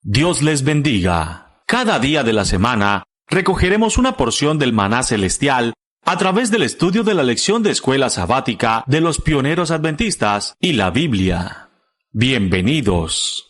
Dios les bendiga. Cada día de la semana recogeremos una porción del maná celestial a través del estudio de la lección de escuela sabática de los pioneros adventistas y la Biblia. Bienvenidos.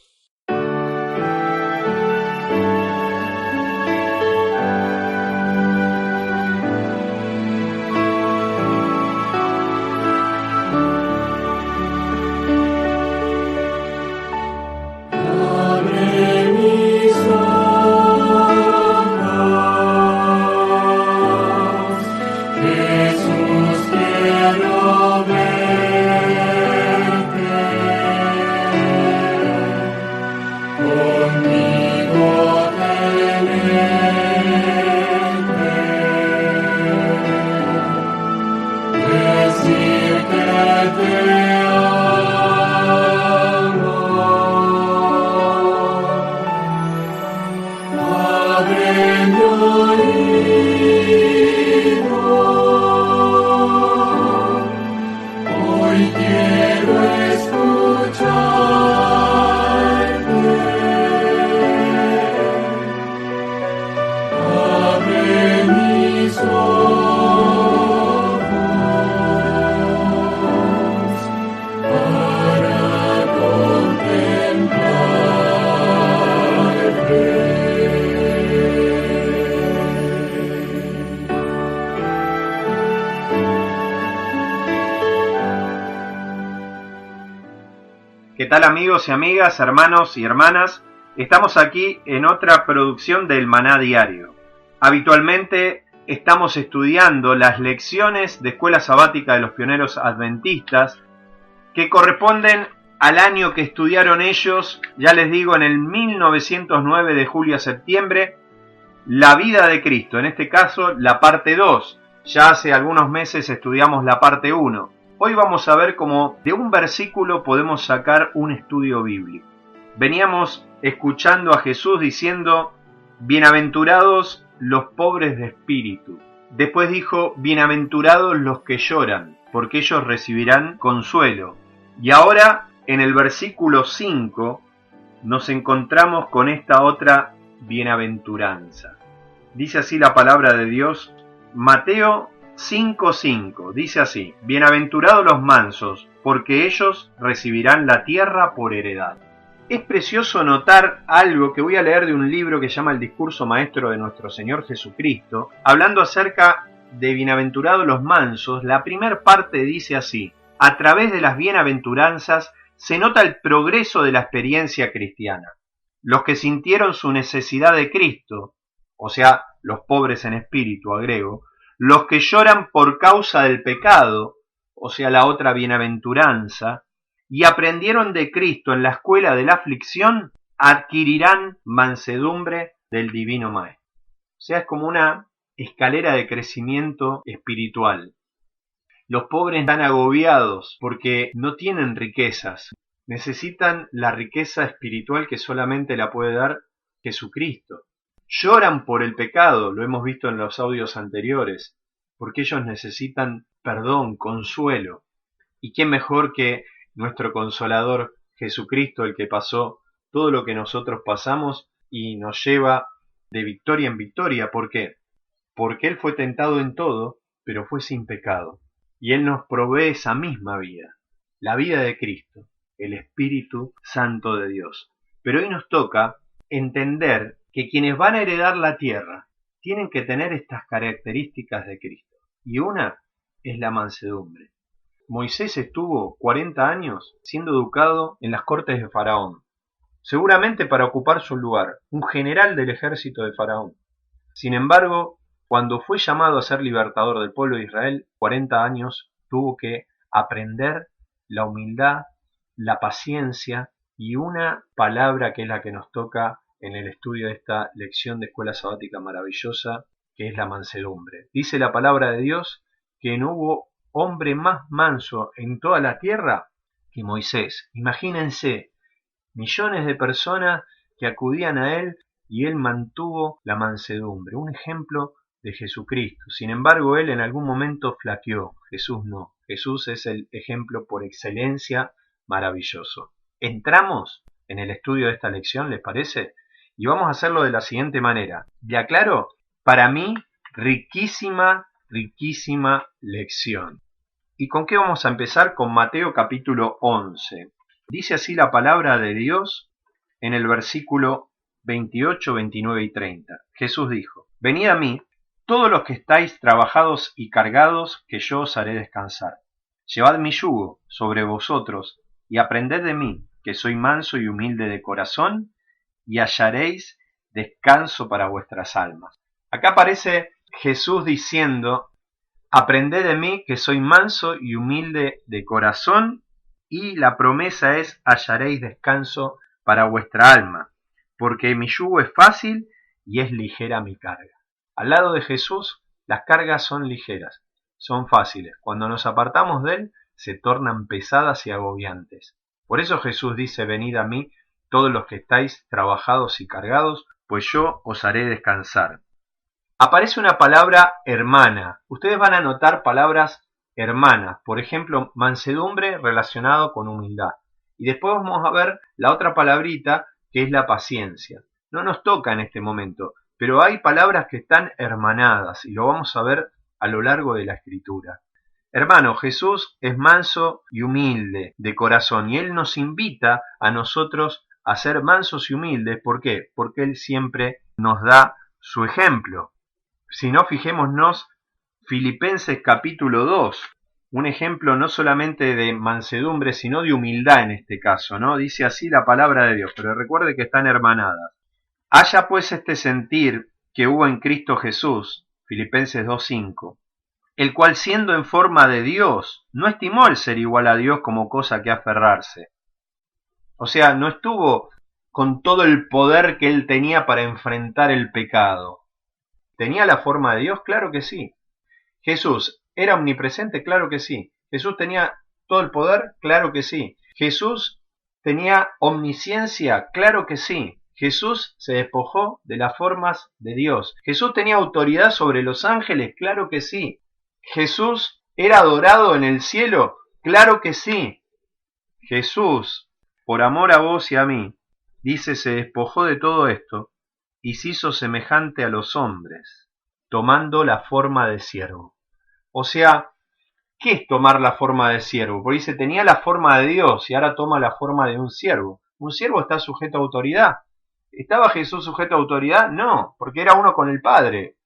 ¿Qué tal amigos y amigas, hermanos y hermanas? Estamos aquí en otra producción del Maná Diario. Habitualmente estamos estudiando las lecciones de escuela sabática de los pioneros adventistas que corresponden al año que estudiaron ellos, ya les digo, en el 1909 de julio a septiembre, la vida de Cristo, en este caso la parte 2. Ya hace algunos meses estudiamos la parte 1. Hoy vamos a ver cómo de un versículo podemos sacar un estudio bíblico. Veníamos escuchando a Jesús diciendo, bienaventurados los pobres de espíritu. Después dijo, bienaventurados los que lloran, porque ellos recibirán consuelo. Y ahora, en el versículo 5, nos encontramos con esta otra bienaventuranza. Dice así la palabra de Dios, Mateo 5:5, dice así, bienaventurados los mansos, porque ellos recibirán la tierra por heredad. Es precioso notar algo que voy a leer de un libro que se llama El Discurso Maestro de nuestro Señor Jesucristo, hablando acerca de bienaventurados los mansos. La primera parte dice así, a través de las bienaventuranzas se nota el progreso de la experiencia cristiana. Los que sintieron su necesidad de Cristo, o sea, los pobres en espíritu, agrego, los que lloran por causa del pecado, o sea, la otra bienaventuranza, y aprendieron de Cristo en la escuela de la aflicción, adquirirán mansedumbre del Divino Maestro. O sea, es como una escalera de crecimiento espiritual. Los pobres están agobiados porque no tienen riquezas. Necesitan la riqueza espiritual que solamente la puede dar Jesucristo. Lloran por el pecado, lo hemos visto en los audios anteriores, porque ellos necesitan perdón, consuelo. ¿Y quién mejor que nuestro Consolador Jesucristo, el que pasó todo lo que nosotros pasamos y nos lleva de victoria en victoria? ¿Por qué? Porque Él fue tentado en todo, pero fue sin pecado. Y Él nos provee esa misma vida, la vida de Cristo, el Espíritu Santo de Dios. Pero hoy nos toca entender que quienes van a heredar la tierra tienen que tener estas características de Cristo. Y una es la mansedumbre. Moisés estuvo 40 años siendo educado en las cortes de Faraón, seguramente para ocupar su lugar, un general del ejército de Faraón. Sin embargo, cuando fue llamado a ser libertador del pueblo de Israel, 40 años tuvo que aprender la humildad, la paciencia y una palabra que es la que nos toca en el estudio de esta lección de escuela sabática maravillosa, que es la mansedumbre. Dice la palabra de Dios que no hubo hombre más manso en toda la tierra que Moisés. Imagínense, millones de personas que acudían a él y él mantuvo la mansedumbre, un ejemplo de Jesucristo. Sin embargo, él en algún momento flaqueó, Jesús no. Jesús es el ejemplo por excelencia maravilloso. ¿Entramos en el estudio de esta lección, ¿les parece? Y vamos a hacerlo de la siguiente manera. ¿Le aclaro? Para mí, riquísima lección. ¿Y con qué vamos a empezar? Con Mateo capítulo 11. Dice así la palabra de Dios en el versículo 28, 29 y 30. Jesús dijo: Venid a mí, todos los que estáis trabajados y cargados, que yo os haré descansar. Llevad mi yugo sobre vosotros y aprended de mí, que soy manso y humilde de corazón, y hallaréis descanso para vuestras almas. Acá aparece Jesús diciendo: aprended de mí, que soy manso y humilde de corazón, y la promesa es: hallaréis descanso para vuestra alma, porque mi yugo es fácil y es ligera mi carga. Al lado de Jesús, las cargas son ligeras, son fáciles. Cuando nos apartamos de Él, se tornan pesadas y agobiantes. Por eso Jesús dice: venid a mí, todos los que estáis trabajados y cargados, pues yo os haré descansar. Aparece una palabra hermana. Ustedes van a notar palabras hermanas. Por ejemplo, mansedumbre relacionado con humildad. Y después vamos a ver la otra palabrita, que es la paciencia. No nos toca en este momento, pero hay palabras que están hermanadas y lo vamos a ver a lo largo de la escritura. Hermano, Jesús es manso y humilde de corazón y Él nos invita a nosotros a ser mansos y humildes. ¿Por qué? Porque Él siempre nos da su ejemplo. Si no, fijémonos Filipenses capítulo 2, un ejemplo no solamente de mansedumbre, sino de humildad en este caso, ¿no? Dice así la palabra de Dios, pero recuerde que están hermanadas. Haya pues este sentir que hubo en Cristo Jesús, Filipenses 2:5, el cual siendo en forma de Dios, no estimó el ser igual a Dios como cosa que aferrarse. O sea, no estuvo con todo el poder que él tenía para enfrentar el pecado. ¿Tenía la forma de Dios? Claro que sí. ¿Jesús era omnipresente? Claro que sí. ¿Jesús tenía todo el poder? Claro que sí. ¿Jesús tenía omnisciencia? Claro que sí. ¿Jesús se despojó de las formas de Dios? ¿Jesús tenía autoridad sobre los ángeles? Claro que sí. ¿Jesús era adorado en el cielo? Claro que sí. Jesús, por amor a vos y a mí, dice, se despojó de todo esto y se hizo semejante a los hombres, tomando la forma de siervo. O sea, ¿qué es tomar la forma de siervo? Porque dice, tenía la forma de Dios y ahora toma la forma de un siervo. ¿Un siervo está sujeto a autoridad? ¿Estaba Jesús sujeto a autoridad? No, porque era uno con el Padre.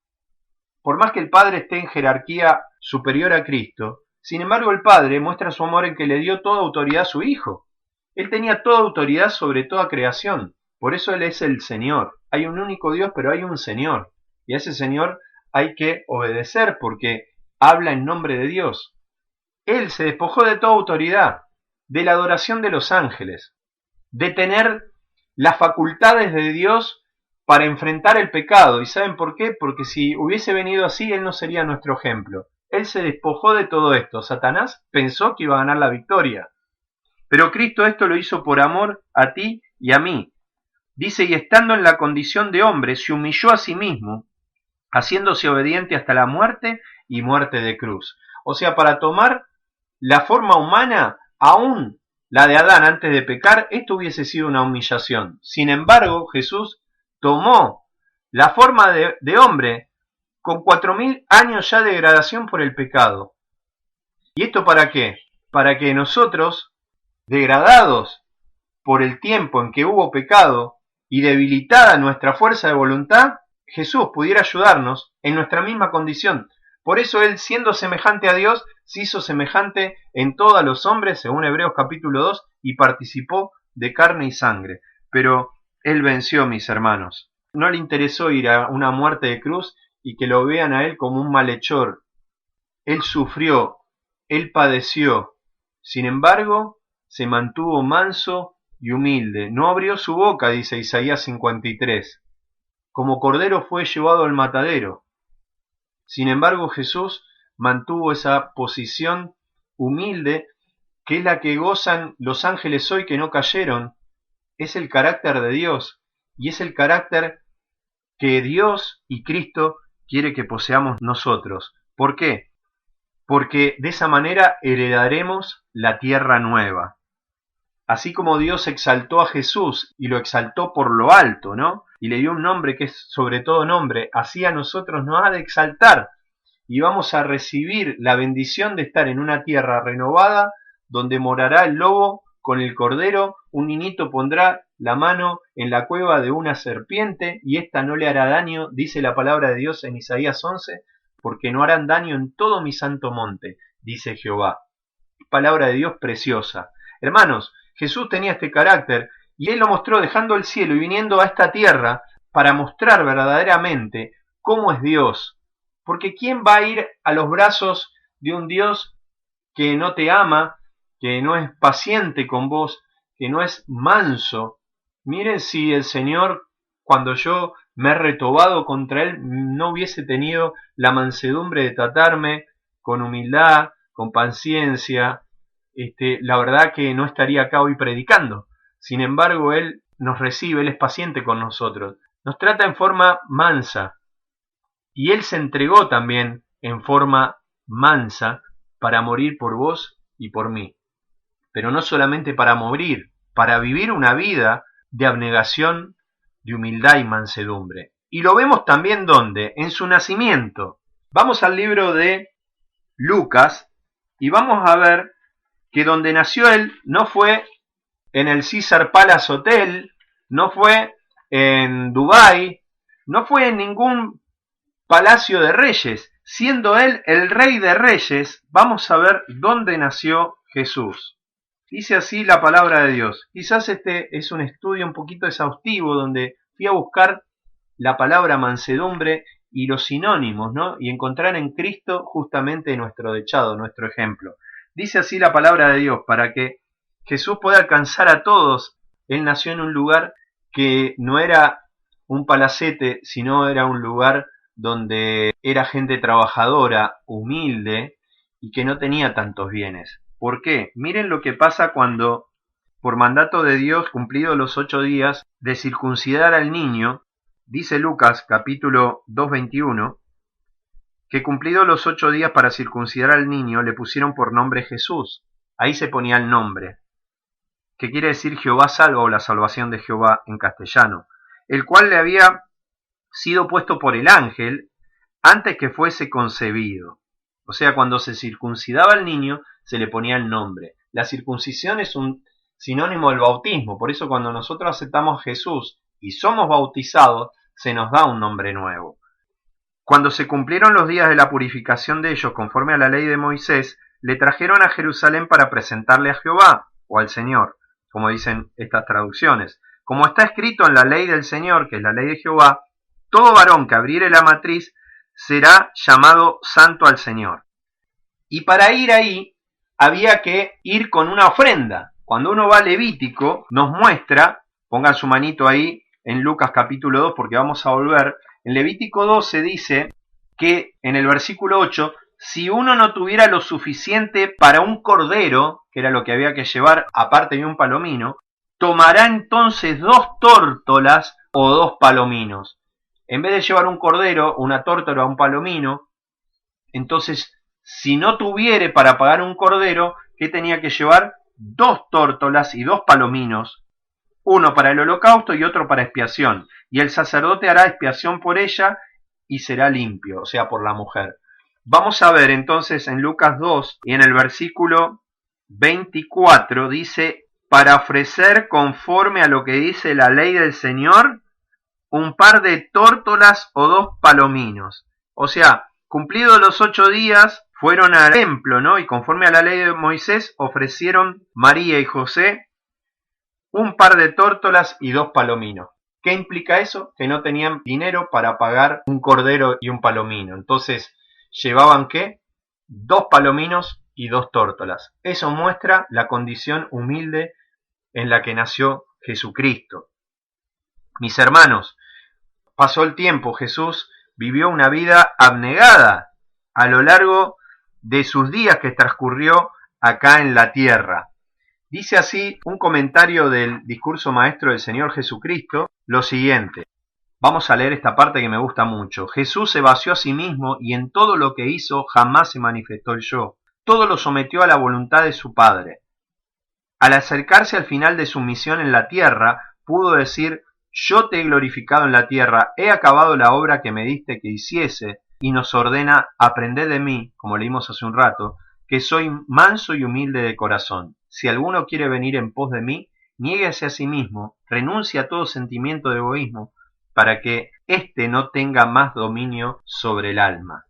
Por más que el Padre esté en jerarquía superior a Cristo, sin embargo el Padre muestra su amor en que le dio toda autoridad a su Hijo. Él tenía toda autoridad sobre toda creación. Por eso Él es el Señor. Hay un único Dios, pero hay un Señor. Y a ese Señor hay que obedecer porque habla en nombre de Dios. Él se despojó de toda autoridad, de la adoración de los ángeles, de tener las facultades de Dios para enfrentar el pecado. ¿Y saben por qué? Porque si hubiese venido así, Él no sería nuestro ejemplo. Él se despojó de todo esto. Satanás pensó que iba a ganar la victoria. Pero Cristo esto lo hizo por amor a ti y a mí. Dice, y estando en la condición de hombre, se humilló a sí mismo, haciéndose obediente hasta la muerte y muerte de cruz. O sea, para tomar la forma humana, aún la de Adán antes de pecar, esto hubiese sido una humillación. Sin embargo, Jesús tomó la forma de hombre con 4000 años ya de degradación por el pecado. ¿Y esto para qué? Para que nosotros, degradados por el tiempo en que hubo pecado y debilitada nuestra fuerza de voluntad, Jesús pudiera ayudarnos en nuestra misma condición. Por eso Él, siendo semejante a Dios, se hizo semejante en todos los hombres, según Hebreos capítulo 2, y participó de carne y sangre. Pero Él venció, mis hermanos. No le interesó ir a una muerte de cruz y que lo vean a Él como un malhechor. Él sufrió, Él padeció. Sin embargo, se mantuvo manso y humilde. No abrió su boca, dice Isaías 53. Como cordero fue llevado al matadero. Sin embargo, Jesús mantuvo esa posición humilde, que es la que gozan los ángeles hoy que no cayeron. Es el carácter de Dios y es el carácter que Dios y Cristo quiere que poseamos nosotros. ¿Por qué? Porque de esa manera heredaremos la tierra nueva. Así como Dios exaltó a Jesús y lo exaltó por lo alto, ¿no? Y le dio un nombre que es sobre todo nombre, así a nosotros nos ha de exaltar y vamos a recibir la bendición de estar en una tierra renovada donde morará el lobo con el cordero, un niñito pondrá la mano en la cueva de una serpiente y ésta no le hará daño, dice la palabra de Dios en Isaías 11, porque no harán daño en todo mi santo monte, dice Jehová. Palabra de Dios preciosa. Hermanos, Jesús tenía este carácter y Él lo mostró dejando el cielo y viniendo a esta tierra para mostrar verdaderamente cómo es Dios. Porque ¿quién va a ir a los brazos de un Dios que no te ama, que no es paciente con vos, que no es manso? Miren si el Señor, cuando yo me he retobado contra Él, no hubiese tenido la mansedumbre de tratarme con humildad, con paciencia, la verdad que no estaría acá hoy predicando. Sin embargo, Él nos recibe, Él es paciente con nosotros, nos trata en forma mansa, y Él se entregó también en forma mansa para morir por vos y por mí. Pero no solamente para morir, para vivir una vida de abnegación, de humildad y mansedumbre. Y lo vemos también ¿dónde? En su nacimiento. Vamos al libro de Lucas y vamos a ver que donde nació él no fue en el Caesar Palace Hotel, no fue en Dubái, no fue en ningún palacio de reyes, siendo él el rey de reyes. Vamos a ver dónde nació Jesús. Dice así la palabra de Dios. Quizás este es un estudio un poquito exhaustivo donde fui a buscar la palabra mansedumbre y los sinónimos, ¿no? Y encontrar en Cristo justamente nuestro dechado, nuestro ejemplo. Dice así la palabra de Dios, para que Jesús pueda alcanzar a todos. Él nació en un lugar que no era un palacete, sino era un lugar donde era gente trabajadora, humilde y que no tenía tantos bienes. ¿Por qué? Miren lo que pasa cuando, por mandato de Dios, cumplidos los 8 días de circuncidar al niño, dice Lucas capítulo 2:21, que cumplidos los 8 días para circuncidar al niño, le pusieron por nombre Jesús. Ahí se ponía el nombre, que quiere decir Jehová salva o la salvación de Jehová en castellano, el cual le había sido puesto por el ángel antes que fuese concebido. O sea, cuando se circuncidaba al niño, se le ponía el nombre. La circuncisión es un sinónimo del bautismo, por eso cuando nosotros aceptamos a Jesús y somos bautizados, se nos da un nombre nuevo. Cuando se cumplieron los días de la purificación de ellos conforme a la ley de Moisés, le trajeron a Jerusalén para presentarle a Jehová o al Señor, como dicen estas traducciones. Como está escrito en la ley del Señor, que es la ley de Jehová, todo varón que abriere la matriz será llamado santo al Señor. Y para ir ahí había que ir con una ofrenda. Cuando uno va a Levítico, nos muestra, pongan su manito ahí en Lucas capítulo 2 porque vamos a volver. En Levítico 12 dice que en el versículo 8, si uno no tuviera lo suficiente para un cordero, que era lo que había que llevar aparte de un palomino, tomará entonces 2 tórtolas o 2 palominos. En vez de llevar un cordero, una tórtola o un palomino, entonces si no tuviere para pagar un cordero, ¿qué tenía que llevar? 2 tórtolas y 2 palominos, uno para el holocausto y otro para expiación. Y el sacerdote hará expiación por ella y será limpio, o sea, por la mujer. Vamos a ver entonces en Lucas 2 y en el versículo 24 dice, para ofrecer conforme a lo que dice la ley del Señor, un par de tórtolas o 2 palominos. O sea, cumplidos los 8 días, fueron al templo, ¿no? Y conforme a la ley de Moisés, ofrecieron María y José un par de tórtolas y 2 palominos. ¿Qué implica eso? Que no tenían dinero para pagar un cordero y un palomino. Entonces, ¿llevaban qué? 2 palominos y 2 tórtolas. Eso muestra la condición humilde en la que nació Jesucristo. Mis hermanos, pasó el tiempo, Jesús vivió una vida abnegada a lo largo de sus días que transcurrió acá en la tierra. Dice así un comentario del discurso maestro del Señor Jesucristo, lo siguiente. Vamos a leer esta parte que me gusta mucho. Jesús se vació a sí mismo y en todo lo que hizo jamás se manifestó el yo. Todo lo sometió a la voluntad de su Padre. Al acercarse al final de su misión en la tierra, pudo decir: yo te he glorificado en la tierra, he acabado la obra que me diste que hiciese, y nos ordena: aprended de mí, como leímos hace un rato, que soy manso y humilde de corazón. Si alguno quiere venir en pos de mí, niéguese a sí mismo, renuncie a todo sentimiento de egoísmo, para que éste no tenga más dominio sobre el alma.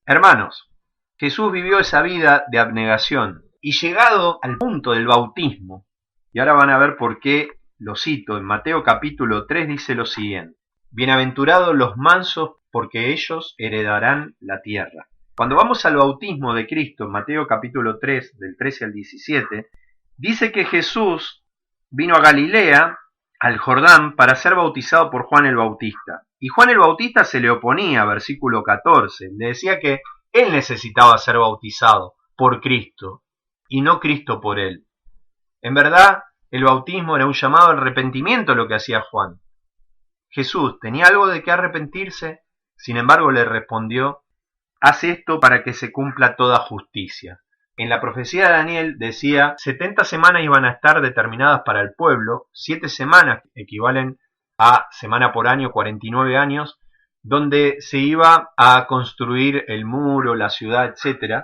Hermanos, Jesús vivió esa vida de abnegación, y llegado al punto del bautismo, y ahora van a ver por qué lo cito, en Mateo capítulo 3 dice lo siguiente: bienaventurados los mansos, porque ellos heredarán la tierra. Cuando vamos al bautismo de Cristo, en Mateo capítulo 3, del 13 al 17, dice que Jesús vino a Galilea, al Jordán, para ser bautizado por Juan el Bautista. Y Juan el Bautista se le oponía, versículo 14, le decía que él necesitaba ser bautizado por Cristo, y no Cristo por él. En verdad, el bautismo era un llamado al arrepentimiento lo que hacía Juan. Jesús tenía algo de qué arrepentirse, sin embargo le respondió: haz esto para que se cumpla toda justicia. En la profecía de Daniel decía: 70 semanas iban a estar determinadas para el pueblo, 7 semanas equivalen a semana por año, 49 años, donde se iba a construir el muro, la ciudad, etc.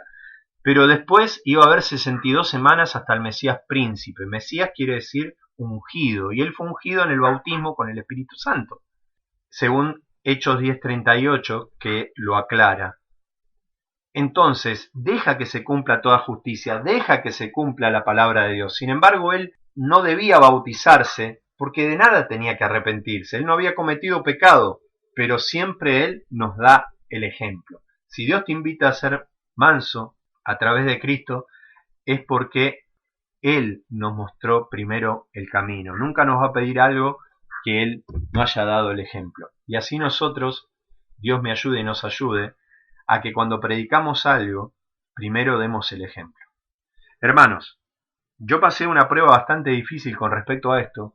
Pero después iba a haber 62 semanas hasta el Mesías príncipe. Mesías quiere decir ungido, y él fue ungido en el bautismo con el Espíritu Santo, según Hechos 10:38, que lo aclara. Entonces, deja que se cumpla toda justicia, deja que se cumpla la palabra de Dios. Sin embargo, él no debía bautizarse porque de nada tenía que arrepentirse. Él no había cometido pecado, pero siempre él nos da el ejemplo. Si Dios te invita a ser manso a través de Cristo, es porque Él nos mostró primero el camino. Nunca nos va a pedir algo que Él no haya dado el ejemplo. Y así nosotros, Dios me ayude y nos ayude, a que cuando predicamos algo, primero demos el ejemplo. Hermanos, yo pasé una prueba bastante difícil con respecto a esto,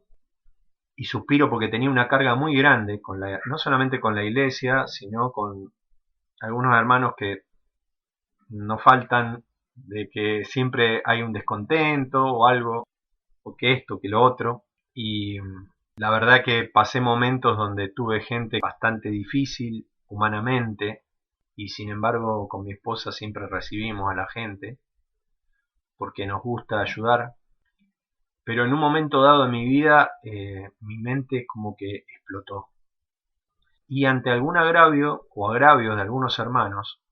y suspiro porque tenía una carga muy grande, no solamente con la iglesia, sino con algunos hermanos que no faltan, de que siempre hay un descontento o algo, o que esto, que lo otro, y la verdad que pasé momentos donde tuve gente bastante difícil humanamente, y sin embargo con mi esposa siempre recibimos a la gente, porque nos gusta ayudar, pero en un momento dado de mi vida mi mente como que explotó. Y ante algún agravio o agravios de algunos hermanos,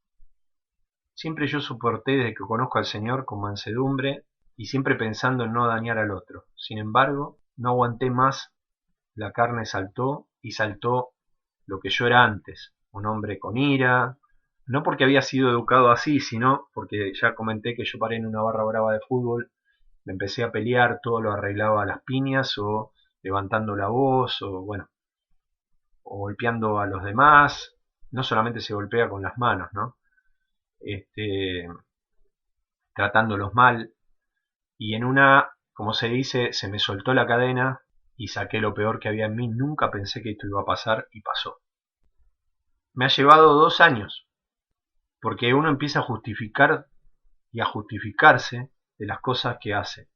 siempre yo soporté desde que conozco al Señor con mansedumbre y siempre pensando en no dañar al otro. Sin embargo, no aguanté más, la carne saltó y saltó lo que yo era antes, un hombre con ira, no porque había sido educado así, sino porque ya comenté que yo paré en una barra brava de fútbol, me empecé a pelear, todo lo arreglaba a las piñas o levantando la voz o bueno, o golpeando a los demás. No solamente se golpea con las manos, ¿no? Tratándolos mal, y en una, como se dice, se me soltó la cadena y saqué lo peor que había en mí. Nunca pensé que esto iba a pasar y pasó. Me ha llevado 2 años, porque uno empieza a justificar y a justificarse de las cosas que hace.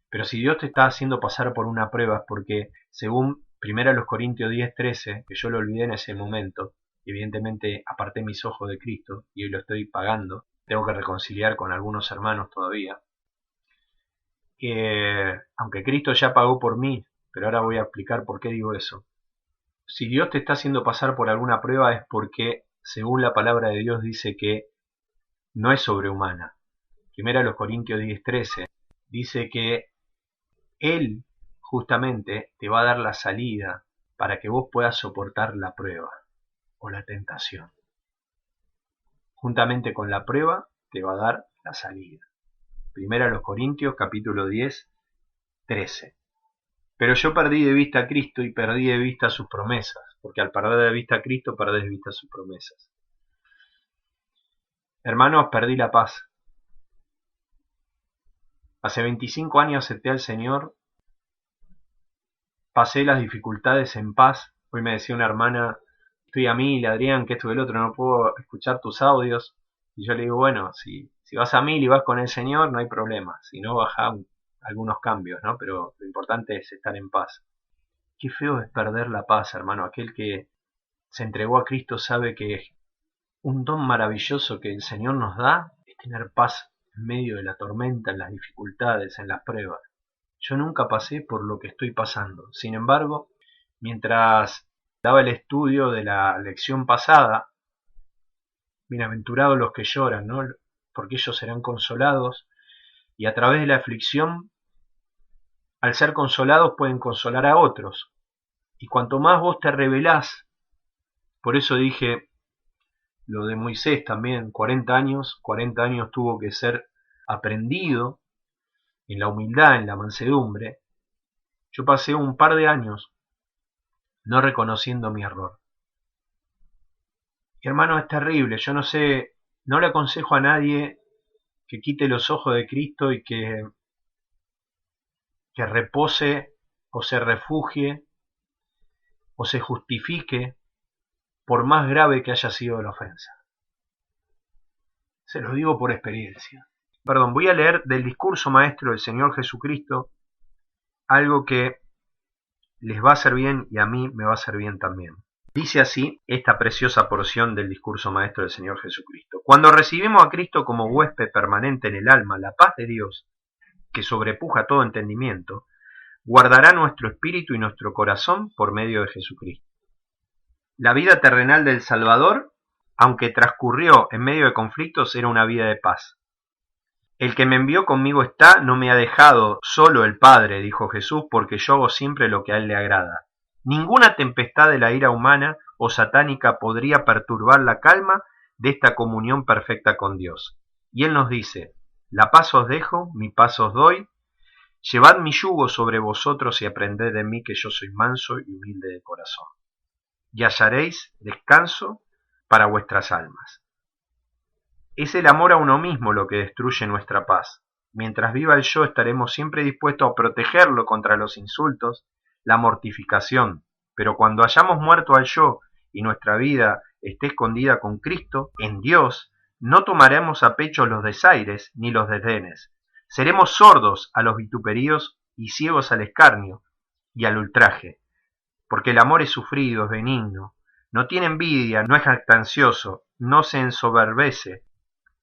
Pero si Dios te está haciendo pasar por una prueba es porque, según 1 Corintios 10:13, que yo lo olvidé en ese momento, evidentemente aparté mis ojos de Cristo y hoy lo estoy pagando, tengo que reconciliar con algunos hermanos todavía, aunque Cristo ya pagó por mí, pero ahora voy a explicar por qué digo eso. Si Dios te está haciendo pasar por alguna prueba es porque, según la palabra de Dios, dice que no es sobrehumana. 1 Corintios 10:13 dice que Él justamente te va a dar la salida para que vos puedas soportar la prueba o la tentación. Juntamente con la prueba te va a dar la salida. 1 Corintios capítulo 10:13. Pero yo perdí de vista a Cristo y perdí de vista sus promesas, porque al perder de vista a Cristo perdés de vista sus promesas. Hermanos, perdí la paz. Hace 25 años acepté al Señor, pasé las dificultades en paz. Hoy me decía una hermana: estoy a mil, Adrián, que esto y el otro, no puedo escuchar tus audios. Y yo le digo: bueno, si vas a mil y vas con el Señor, no hay problema. Si no, bajá algunos cambios, ¿no? Pero lo importante es estar en paz. Qué feo es perder la paz, hermano. Aquel que se entregó a Cristo sabe que un don maravilloso que el Señor nos da es tener paz en medio de la tormenta, en las dificultades, en las pruebas. Yo nunca pasé por lo que estoy pasando. Sin embargo, mientras daba el estudio de la lección pasada, bienaventurados los que lloran, ¿no? Porque ellos serán consolados, y a través de la aflicción, al ser consolados, pueden consolar a otros. Y cuanto más vos te rebelás, por eso dije lo de Moisés también, 40 años tuvo que ser aprendido en la humildad, en la mansedumbre. Yo pasé un par de años no reconociendo mi error. Y hermano, es terrible, yo no sé, no le aconsejo a nadie que quite los ojos de Cristo y que repose o se refugie o se justifique por más grave que haya sido la ofensa. Se los digo por experiencia. Perdón, voy a leer del discurso maestro del Señor Jesucristo algo que les va a hacer bien y a mí me va a hacer bien también. Dice así esta preciosa porción del discurso maestro del Señor Jesucristo. Cuando recibimos a Cristo como huésped permanente en el alma, la paz de Dios, que sobrepuja todo entendimiento, guardará nuestro espíritu y nuestro corazón por medio de Jesucristo. La vida terrenal del Salvador, aunque transcurrió en medio de conflictos, era una vida de paz. El que me envió conmigo está, no me ha dejado solo el Padre, dijo Jesús, porque yo hago siempre lo que a él le agrada. Ninguna tempestad de la ira humana o satánica podría perturbar la calma de esta comunión perfecta con Dios. Y él nos dice, la paz os dejo, mi paz os doy, llevad mi yugo sobre vosotros y aprended de mí que yo soy manso y humilde de corazón. Y hallaréis descanso para vuestras almas. Es el amor a uno mismo lo que destruye nuestra paz. Mientras viva el yo, estaremos siempre dispuestos a protegerlo contra los insultos, la mortificación. Pero cuando hayamos muerto al yo y nuestra vida esté escondida con Cristo, en Dios, no tomaremos a pecho los desaires ni los desdenes. Seremos sordos a los vituperios y ciegos al escarnio y al ultraje. Porque el amor es sufrido, es benigno, no tiene envidia, no es jactancioso, no se ensoberbece,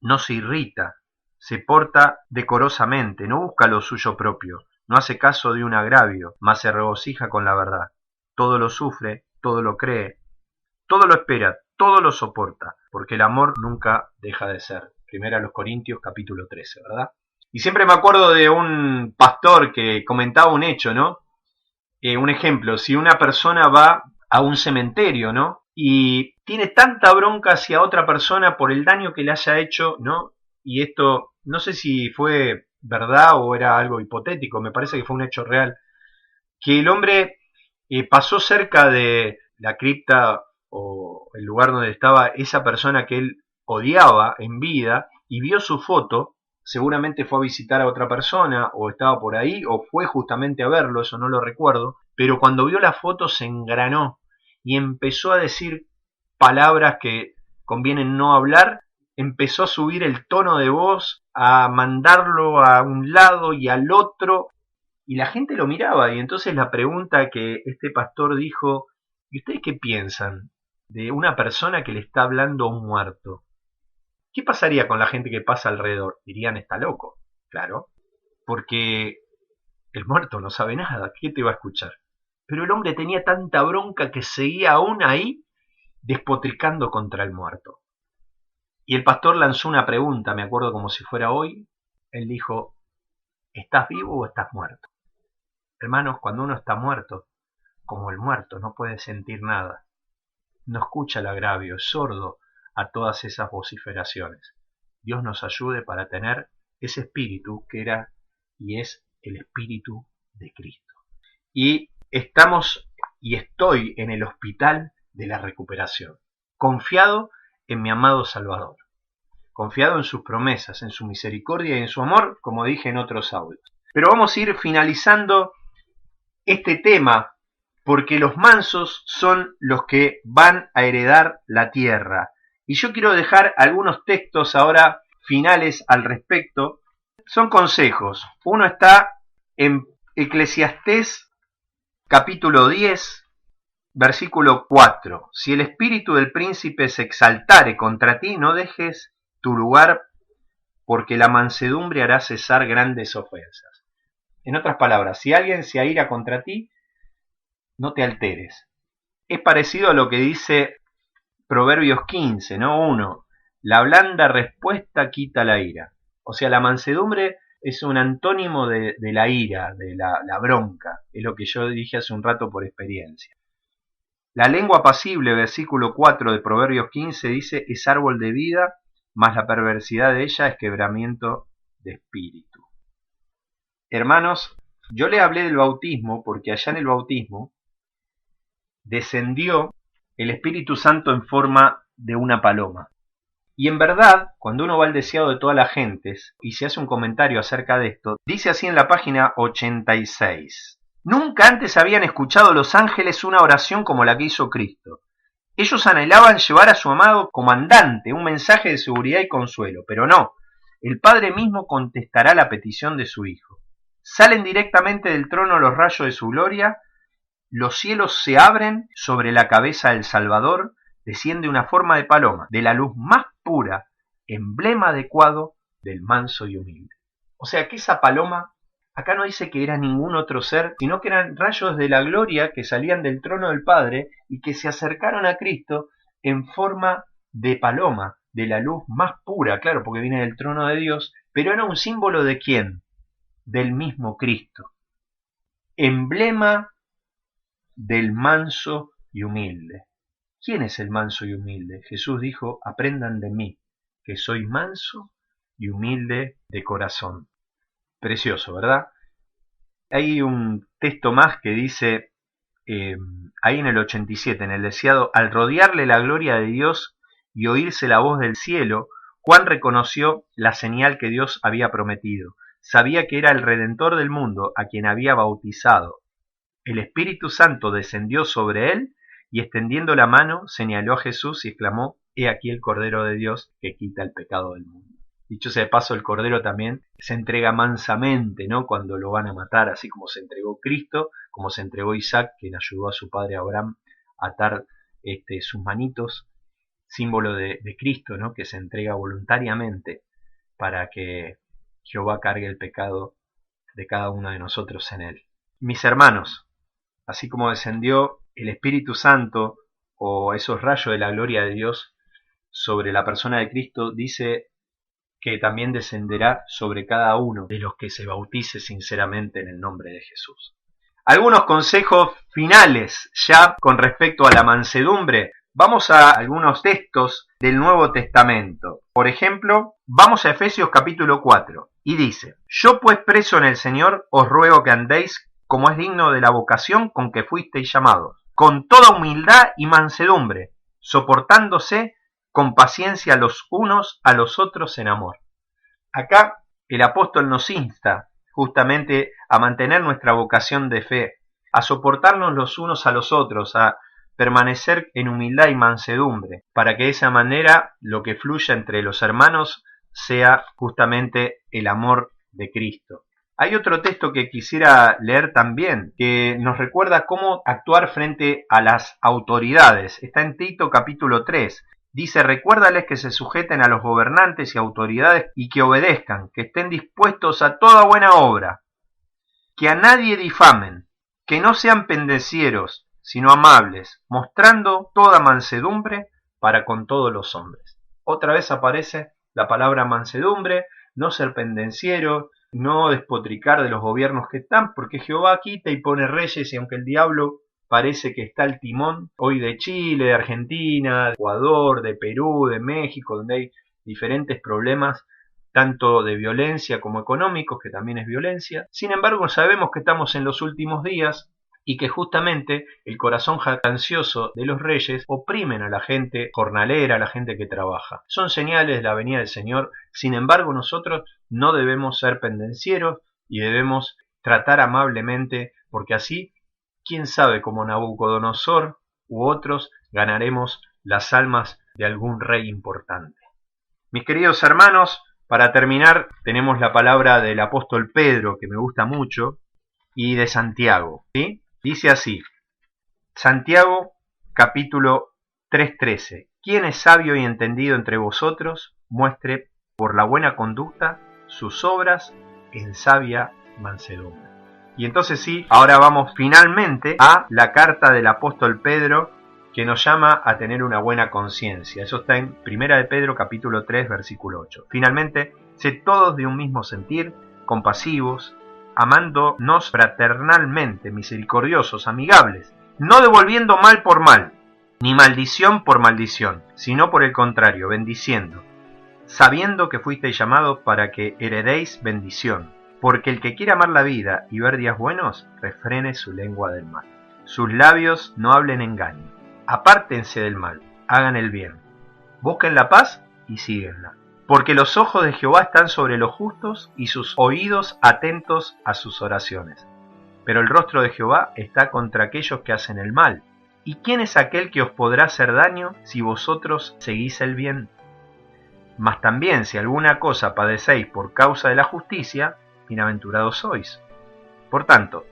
no se irrita, se porta decorosamente, no busca lo suyo propio, no hace caso de un agravio, mas se regocija con la verdad. Todo lo sufre, todo lo cree, todo lo espera, todo lo soporta, porque el amor nunca deja de ser. Primera a los Corintios, capítulo 13, ¿verdad? Y siempre me acuerdo de un pastor que comentaba un hecho, ¿no? Un ejemplo, si una persona va a un cementerio, ¿no? Y tiene tanta bronca hacia otra persona por el daño que le haya hecho, ¿no? Y esto, no sé si fue verdad o era algo hipotético, me parece que fue un hecho real, que el hombre pasó cerca de la cripta o el lugar donde estaba esa persona que él odiaba en vida y vio su foto. Seguramente fue a visitar a otra persona, o estaba por ahí, o fue justamente a verlo, eso no lo recuerdo, pero cuando vio la foto se engranó y empezó a decir palabras que conviene no hablar, empezó a subir el tono de voz, a mandarlo a un lado y al otro, y la gente lo miraba, y entonces la pregunta que este pastor dijo, ¿y ustedes qué piensan de una persona que le está hablando a un muerto? ¿Qué pasaría con la gente que pasa alrededor? Dirían, está loco. Claro, porque el muerto no sabe nada, ¿qué te va a escuchar? Pero el hombre tenía tanta bronca que seguía aún ahí despotricando contra el muerto. Y el pastor lanzó una pregunta, me acuerdo como si fuera hoy. Él dijo, ¿estás vivo o estás muerto? Hermanos, cuando uno está muerto, como el muerto, no puede sentir nada. No escucha el agravio, es sordo a todas esas vociferaciones. Dios nos ayude para tener ese espíritu que era y es el espíritu de Cristo. Y estamos y estoy en el hospital de la recuperación, confiado en mi amado Salvador, confiado en sus promesas, en su misericordia y en su amor, como dije en otros audios. Pero vamos a ir finalizando este tema, porque los mansos son los que van a heredar la tierra. Y yo quiero dejar algunos textos ahora finales al respecto. Son consejos. Uno está En Eclesiastés capítulo 10, versículo 4. Si el espíritu del príncipe se exaltare contra ti, no dejes tu lugar, porque la mansedumbre hará cesar grandes ofensas. En otras palabras, si alguien se aira contra ti, no te alteres. Es parecido a lo que dice Proverbios 15, ¿no? 1. La blanda respuesta quita la ira. O sea, la mansedumbre es un antónimo de la ira, de la bronca. Es lo que yo dije hace un rato por experiencia. La lengua apacible, versículo 4 de Proverbios 15, dice, es árbol de vida, mas la perversidad de ella es quebramiento de espíritu. Hermanos, yo le hablé del bautismo porque allá en el bautismo descendió el Espíritu Santo en forma de una paloma. Y en verdad, cuando uno va al deseado de todas las gentes y se hace un comentario acerca de esto, dice así en la página 86. Nunca antes habían escuchado los ángeles una oración como la que hizo Cristo. Ellos anhelaban llevar a su amado comandante un mensaje de seguridad y consuelo, pero no. El Padre mismo contestará la petición de su Hijo. Salen directamente del trono los rayos de su gloria, los cielos se abren sobre la cabeza del Salvador, desciende una forma de paloma, de la luz más pura, emblema adecuado del manso y humilde. O sea que esa paloma, acá no dice que era ningún otro ser, sino que eran rayos de la gloria que salían del trono del Padre y que se acercaron a Cristo en forma de paloma, de la luz más pura, claro, porque viene del trono de Dios, pero era un símbolo de ¿quién? Del mismo Cristo. Emblema del manso y humilde. ¿Quién es el manso y humilde? Jesús dijo, aprendan de mí, que soy manso y humilde de corazón. Precioso, ¿verdad? Hay un texto más que dice, ahí en el 87, en el deseado, al rodearle la gloria de Dios y oírse la voz del cielo, Juan reconoció la señal que Dios había prometido. Sabía que era el Redentor del mundo a quien había bautizado. El Espíritu Santo descendió sobre él y extendiendo la mano señaló a Jesús y exclamó, he aquí el Cordero de Dios que quita el pecado del mundo. Dicho sea de paso, el Cordero también se entrega mansamente, ¿no? Cuando lo van a matar, así como se entregó Cristo, como se entregó Isaac, quien ayudó a su padre Abraham a atar sus manitos, símbolo de Cristo, ¿no? Que se entrega voluntariamente para que Jehová cargue el pecado de cada uno de nosotros en él. Mis hermanos, así como descendió el Espíritu Santo o esos rayos de la gloria de Dios sobre la persona de Cristo, dice que también descenderá sobre cada uno de los que se bautice sinceramente en el nombre de Jesús. Algunos consejos finales ya con respecto a la mansedumbre. Vamos a algunos textos del Nuevo Testamento. Por ejemplo, vamos a Efesios capítulo 4 y dice, yo pues preso en el Señor os ruego que andéis como es digno de la vocación con que fuisteis llamados, con toda humildad y mansedumbre, soportándose con paciencia los unos a los otros en amor. Acá el apóstol nos insta justamente a mantener nuestra vocación de fe, a soportarnos los unos a los otros, a permanecer en humildad y mansedumbre, para que de esa manera lo que fluya entre los hermanos sea justamente el amor de Cristo. Hay otro texto que quisiera leer también, que nos recuerda cómo actuar frente a las autoridades. Está en Tito capítulo 3. Dice, recuérdales que se sujeten a los gobernantes y autoridades y que obedezcan, que estén dispuestos a toda buena obra, que a nadie difamen, que no sean pendencieros, sino amables, mostrando toda mansedumbre para con todos los hombres. Otra vez aparece la palabra mansedumbre, no ser pendenciero, no despotricar de los gobiernos que están, porque Jehová quita y pone reyes, y aunque el diablo parece que está al timón hoy de Chile, de Argentina, de Ecuador, de Perú, de México, donde hay diferentes problemas, tanto de violencia como económicos, que también es violencia. Sin embargo, sabemos que estamos en los últimos días y que justamente el corazón jactancioso de los reyes oprimen a la gente jornalera, a la gente que trabaja. Son señales de la venida del Señor. Sin embargo, nosotros no debemos ser pendencieros y debemos tratar amablemente, porque así, quién sabe, como Nabucodonosor u otros, ganaremos las almas de algún rey importante. Mis queridos hermanos, para terminar, tenemos la palabra del apóstol Pedro, que me gusta mucho, y de Santiago, ¿sí? Dice así, Santiago capítulo 3:13. ¿Quién es sabio y entendido entre vosotros? Muestre por la buena conducta sus obras en sabia mansedumbre. Y entonces sí, ahora vamos finalmente a la carta del apóstol Pedro que nos llama a tener una buena conciencia. Eso está en 1 de Pedro capítulo 3 versículo 8. Finalmente, sed todos de un mismo sentir, compasivos, amándonos fraternalmente, misericordiosos, amigables, no devolviendo mal por mal, ni maldición por maldición, sino por el contrario, bendiciendo, sabiendo que fuisteis llamados para que heredéis bendición. Porque el que quiere amar la vida y ver días buenos, refrene su lengua del mal. Sus labios no hablen engaño. Apártense del mal, hagan el bien. Busquen la paz y síguenla. Porque los ojos de Jehová están sobre los justos y sus oídos atentos a sus oraciones. Pero el rostro de Jehová está contra aquellos que hacen el mal. ¿Y quién es aquel que os podrá hacer daño si vosotros seguís el bien? Mas también si alguna cosa padecéis por causa de la justicia, bienaventurados sois. Por tanto,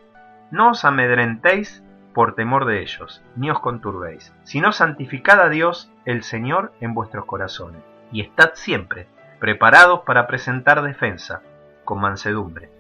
no os amedrentéis por temor de ellos, ni os conturbéis, sino santificad a Dios el Señor en vuestros corazones, y estad siempre preparados para presentar defensa con mansedumbre.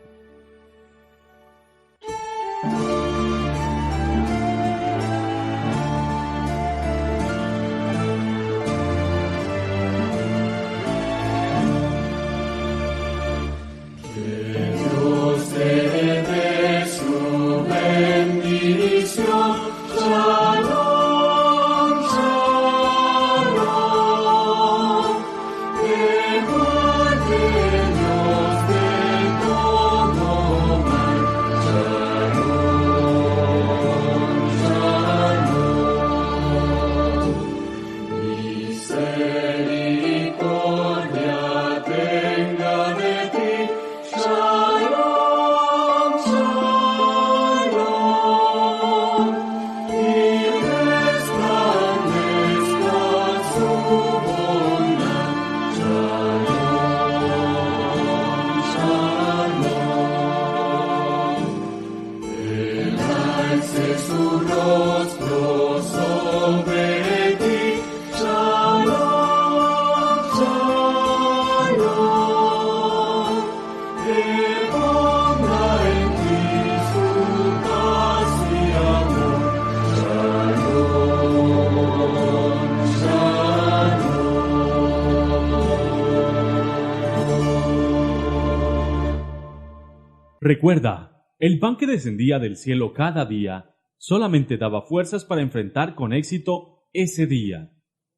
Recuerda, el pan que descendía del cielo cada día solamente daba fuerzas para enfrentar con éxito ese día.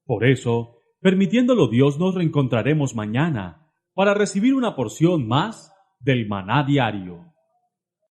Por eso, permitiéndolo Dios, nos reencontraremos mañana para recibir una porción más del maná diario.